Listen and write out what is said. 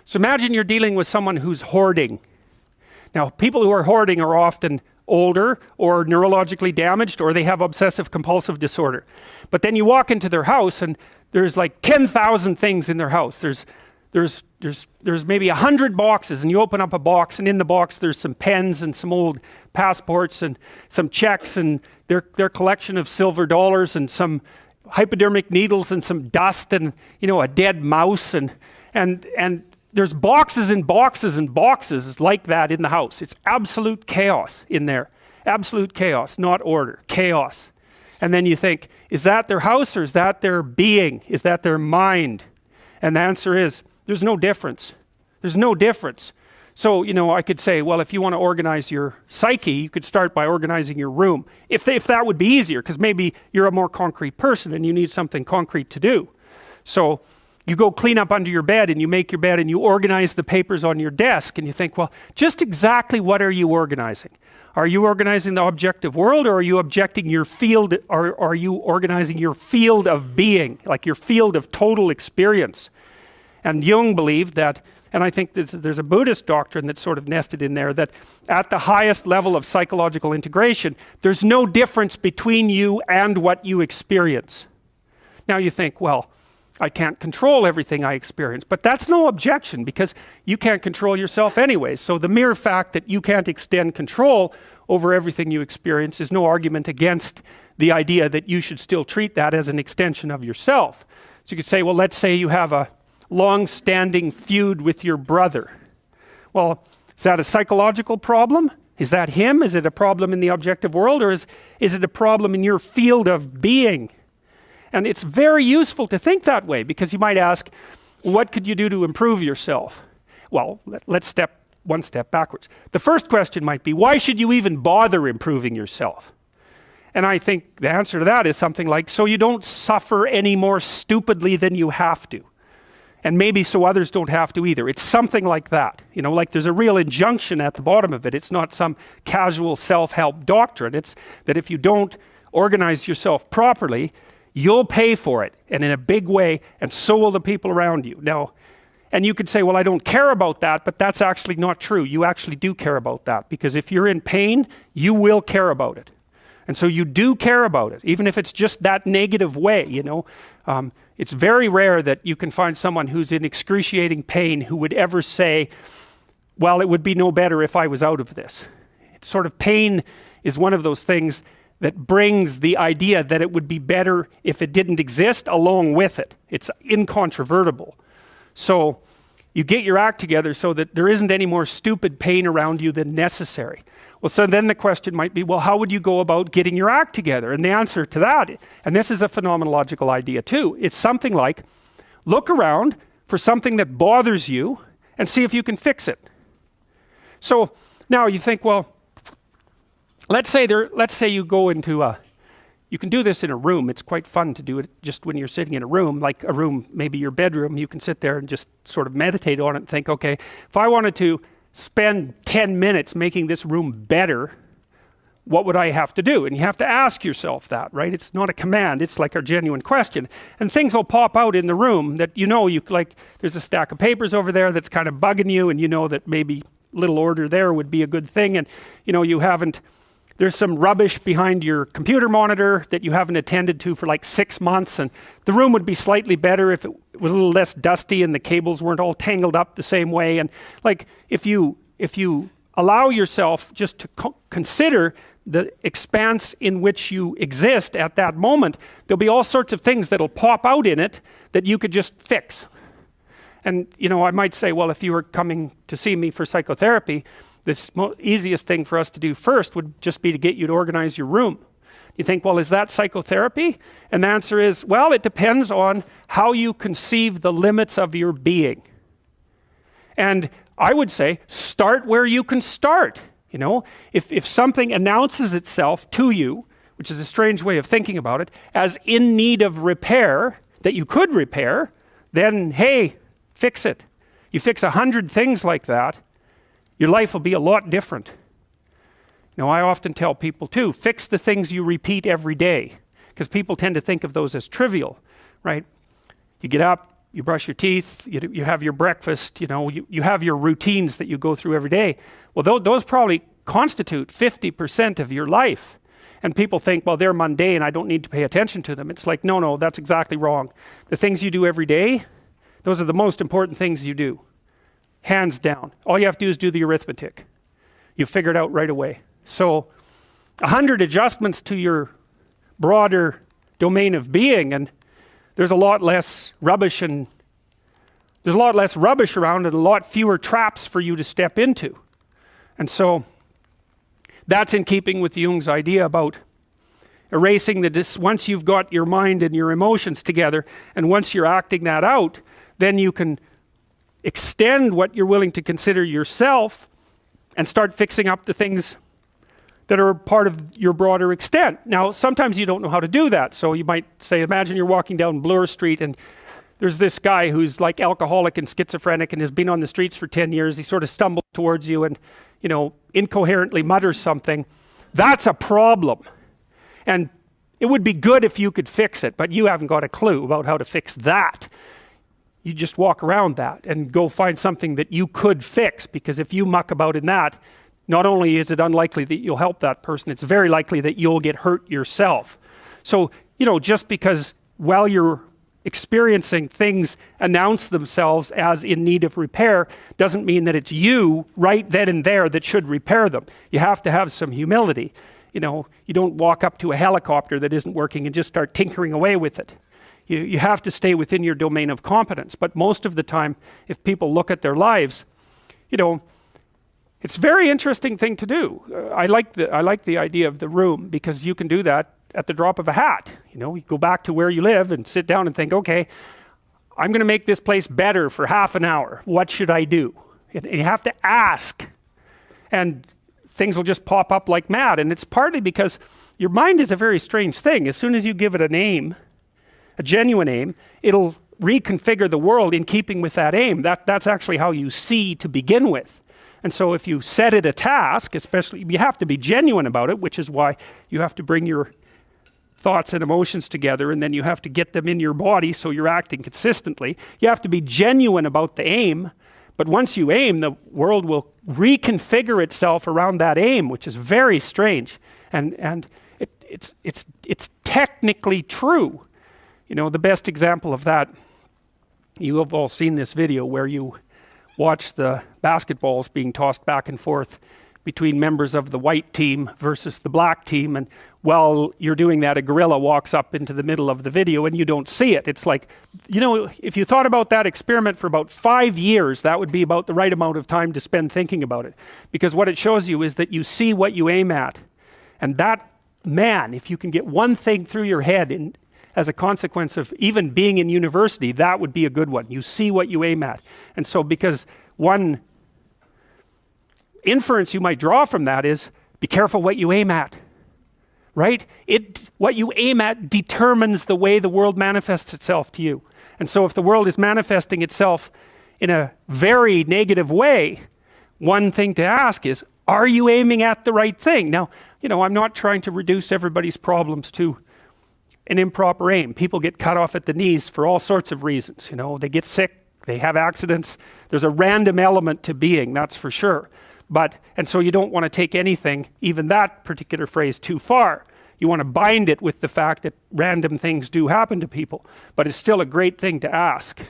So imagine you're dealing with someone who's hoarding. Now, people who are hoarding are often older or neurologically damaged, or they have obsessive compulsive disorder. But then you walk into their house and there's like 10,000 things in their house. There's maybe 100 boxes, and you open up a box, and in the box there's some pens and some old passports and some checks and their collection of silver dollars and some hypodermic needles and some dust and a dead mouse and there's boxes and boxes and boxes like that in the house. It's absolute chaos in there. Absolute chaos, not order, chaos. And then you think, is that their house or is that their being? Is that their mind? And the answer is, there's no difference. There's no difference. So, I could say, well, if you want to organize your psyche, you could start by organizing your room. If that would be easier, because maybe you're a more concrete person and you need something concrete to do. So, you go clean up under your bed and you make your bed and you organize the papers on your desk and you think, well, just exactly what are you organizing? Are you organizing the objective world, or are you objecting your field, or are you organizing your field of being, like your field of total experience? And Jung believed that, and I think there's a Buddhist doctrine that's sort of nested in there, that at the highest level of psychological integration, there's no difference between you and what you experience. Now you think, well, I can't control everything I experience, but that's no objection, because you can't control yourself anyway. So the mere fact that you can't extend control over everything you experience is no argument against the idea that you should still treat that as an extension of yourself. So you could say, well, let's say you have a long-standing feud with your brother. Well, is that a psychological problem? Is that him? Is it a problem in the objective world, or is it a problem in your field of being? And it's very useful to think that way, because you might ask, what could you do to improve yourself? Well, let's step one step backwards. The first question might be, why should you even bother improving yourself? And I think the answer to that is something like, so you don't suffer any more stupidly than you have to. And maybe so others don't have to either. It's something like that. Like there's a real injunction at the bottom of it. It's not some casual self-help doctrine. It's that if you don't organize yourself properly, you'll pay for it, and in a big way, and so will the people around you. Now, and you could say, well, I don't care about that, but that's actually not true. You actually do care about that, because if you're in pain, you will care about it. And so you do care about it, even if it's just that negative way, It's very rare that you can find someone who's in excruciating pain who would ever say, well, it would be no better if I was out of this. It's sort of pain is one of those things that brings the idea that it would be better if it didn't exist along with it. It's incontrovertible. So you get your act together so that there isn't any more stupid pain around you than necessary. Well, so then the question might be, well, how would you go about getting your act together? And the answer to that, and this is a phenomenological idea too, it's something like, look around for something that bothers you and see if you can fix it. So now you think, well, let's say you go into you can do this in a room. It's quite fun to do it just when you're sitting in a room, like a room, maybe your bedroom. You can sit there and just sort of meditate on it and think, okay, if I wanted to spend 10 minutes making this room better, what would I have to do? And you have to ask yourself that, right? It's not a command, it's like a genuine question. And things will pop out in the room that you like, there's a stack of papers over there that's kind of bugging you, and you know that maybe little order there would be a good thing, and there's some rubbish behind your computer monitor that you haven't attended to for like 6 months, and the room would be slightly better if it was a little less dusty and the cables weren't all tangled up the same way. And like, if you allow yourself just to consider the expanse in which you exist at that moment, there'll be all sorts of things that'll pop out in it that you could just fix. And I might say, well, if you were coming to see me for psychotherapy, the easiest thing for us to do first would just be to get you to organize your room. You think, well, is that psychotherapy? And the answer is, well, it depends on how you conceive the limits of your being. And I would say, start where you can start. If something announces itself to you, which is a strange way of thinking about it, as in need of repair, that you could repair, then, hey, fix it. You fix 100 things like that, your life will be a lot different. I often tell people too, fix the things you repeat every day, because people tend to think of those as trivial, right? You get up, you brush your teeth, you have your breakfast, you have your routines that you go through every day. Well, those probably constitute 50% of your life. And people think, well, they're mundane, I don't need to pay attention to them. It's like, no, that's exactly wrong. The things you do every day, those are the most important things you do. Hands down. All you have to do is do the arithmetic. You figure it out right away. So 100 adjustments to your broader domain of being, and there's a lot less rubbish around and a lot fewer traps for you to step into. And so that's in keeping with Jung's idea about erasing once you've got your mind and your emotions together, and once you're acting that out, then you can extend what you're willing to consider yourself and start fixing up the things that are part of your broader extent. Now, sometimes you don't know how to do that. So you might say, imagine you're walking down Bloor Street and there's this guy who's like alcoholic and schizophrenic and has been on the streets for 10 years. He sort of stumbles towards you and, incoherently mutters something. That's a problem. And it would be good if you could fix it, but you haven't got a clue about how to fix that. You just walk around that and go find something that you could fix, because if you muck about in that, not only is it unlikely that you'll help that person, it's very likely that you'll get hurt yourself. So, just because while you're experiencing things announce themselves as in need of repair, doesn't mean that it's you right then and there that should repair them. You have to have some humility. You don't walk up to a helicopter that isn't working and just start tinkering away with it. You have to stay within your domain of competence. But most of the time, if people look at their lives, it's a very interesting thing to do. I like the idea of the room, because you can do that at the drop of a hat. You go back to where you live and sit down and think, okay, I'm going to make this place better for half an hour. What should I do? And you have to ask, and things will just pop up like mad. And it's partly because your mind is a very strange thing. As soon as you give it a name, a genuine aim, it'll reconfigure the world in keeping with that aim. That's actually how you see to begin with. And so if you set it a task, especially, you have to be genuine about it, which is why you have to bring your thoughts and emotions together, and then you have to get them in your body so you're acting consistently. You have to be genuine about the aim, but once you aim, the world will reconfigure itself around that aim, which is very strange. And it's technically true. The best example of that, you have all seen this video where you watch the basketballs being tossed back and forth between members of the white team versus the black team, and while you're doing that, a gorilla walks up into the middle of the video and you don't see it. It's like, if you thought about that experiment for about 5 years, that would be about the right amount of time to spend thinking about it. Because what it shows you is that you see what you aim at. And that, man, if you can get one thing through your head as a consequence of even being in university, that would be a good one. You see what you aim at. And so because one inference you might draw from that is, be careful what you aim at, right? What you aim at determines the way the world manifests itself to you. And so if the world is manifesting itself in a very negative way, one thing to ask is, are you aiming at the right thing? Now, I'm not trying to reduce everybody's problems to an improper aim. People get cut off at the knees for all sorts of reasons. They get sick, they have accidents. There's a random element to being, that's for sure. And so you don't want to take anything, even that particular phrase, too far. You want to bind it with the fact that random things do happen to people. But it's still a great thing to ask.